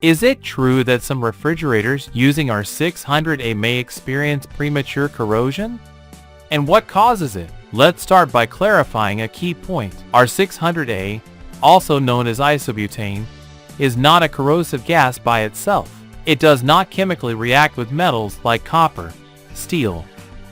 Is it true that some refrigerators using R600a may experience premature corrosion? And what causes it? Let's start by clarifying a key point. R600a, also known as isobutane, is not a corrosive gas by itself. It does not chemically react with metals like copper, steel,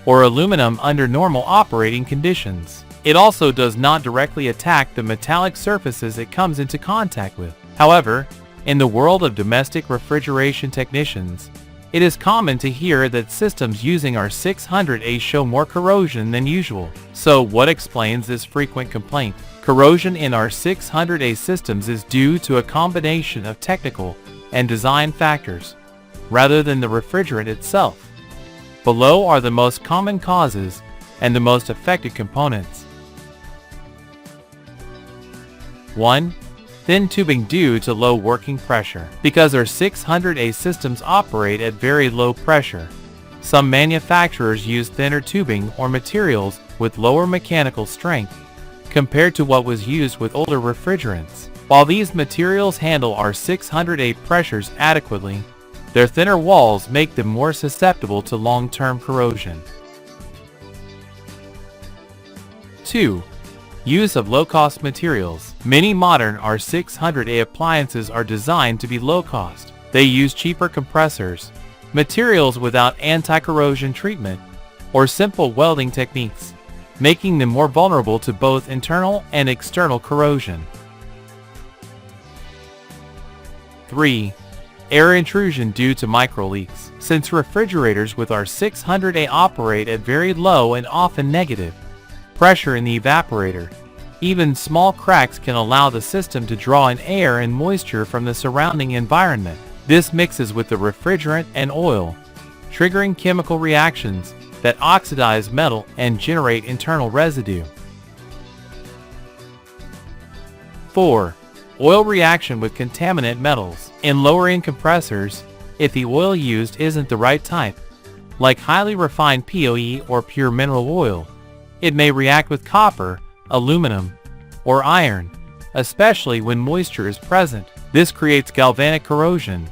or aluminum under normal operating conditions. It also does not directly attack the metallic surfaces it comes into contact with. However, in the world of domestic refrigeration technicians, it is common to hear that systems using R600a show more corrosion than usual. So what explains this frequent complaint? Corrosion in R600a systems is due to a combination of technical and design factors, rather than the refrigerant itself. Below are the most common causes and the most affected components. 1. Thin tubing due to low working pressure. Because R600a systems operate at very low pressure, some manufacturers use thinner tubing or materials with lower mechanical strength compared to what was used with older refrigerants. While these materials handle R600a pressures adequately, their thinner walls make them more susceptible to long-term corrosion. 2. Use of low-cost materials. Many modern R600a appliances are designed to be low-cost. They use cheaper compressors, materials without anti-corrosion treatment, or simple welding techniques, making them more vulnerable to both internal and external corrosion. 3. Air intrusion due to microleaks. Since refrigerators with R600a operate at very low and often negative pressure in the evaporator, even small cracks can allow the system to draw in air and moisture from the surrounding environment. This mixes with the refrigerant and oil, triggering chemical reactions that oxidize metal and generate internal residue. 4. Oil reaction with contaminant metals. In lower-end compressors, if the oil used isn't the right type, like highly refined POE or pure mineral oil, it may react with copper, aluminum, or iron, especially when moisture is present. This creates galvanic corrosion,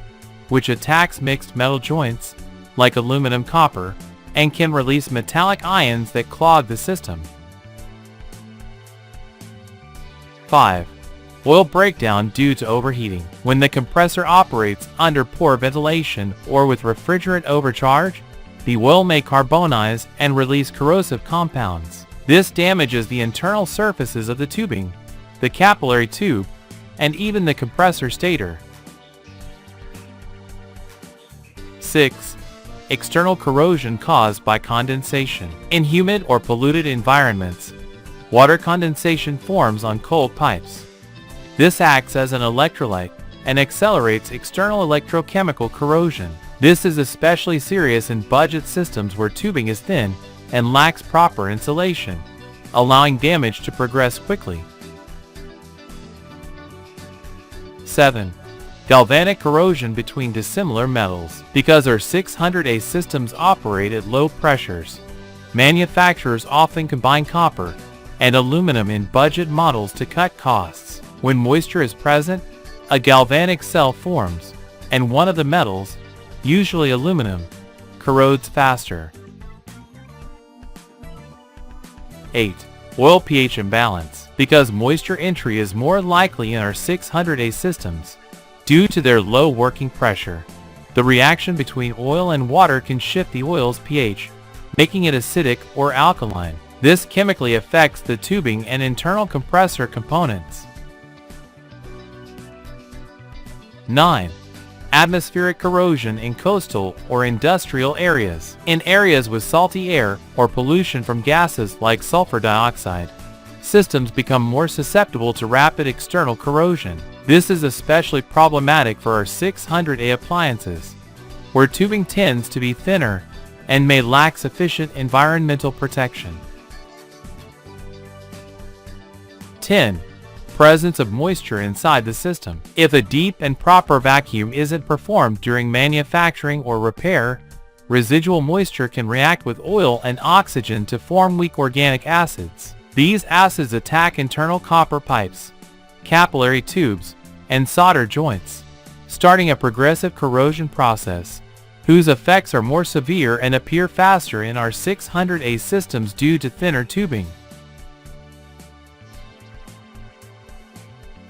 which attacks mixed metal joints, like aluminum copper, and can release metallic ions that clog the system. 5. Oil breakdown due to overheating. When the compressor operates under poor ventilation or with refrigerant overcharge, the oil may carbonize and release corrosive compounds. This damages the internal surfaces of the tubing, the capillary tube, and even the compressor stator. 6. External corrosion caused by condensation. In humid or polluted environments, water condensation forms on cold pipes. This acts as an electrolyte and accelerates external electrochemical corrosion. This is especially serious in budget systems where tubing is thin and lacks proper insulation, allowing damage to progress quickly. 7. Galvanic corrosion between dissimilar metals. Because R600a systems operate at low pressures, manufacturers often combine copper and aluminum in budget models to cut costs. When moisture is present, a galvanic cell forms, and one of the metals, usually aluminum, corrodes faster. 8. Oil pH imbalance. Because moisture entry is more likely in R600a systems, due to their low working pressure, the reaction between oil and water can shift the oil's pH, making it acidic or alkaline. This chemically affects the tubing and internal compressor components. 9. Atmospheric corrosion in coastal or industrial areas. In areas with salty air or pollution from gases like sulfur dioxide, systems become more susceptible to rapid external corrosion. This is especially problematic for R600a appliances, where tubing tends to be thinner and may lack sufficient environmental protection. 10. Presence of moisture inside the system. If a deep and proper vacuum isn't performed during manufacturing or repair, residual moisture can react with oil and oxygen to form weak organic acids. These acids attack internal copper pipes, capillary tubes, and solder joints, starting a progressive corrosion process, whose effects are more severe and appear faster in R600a systems due to thinner tubing.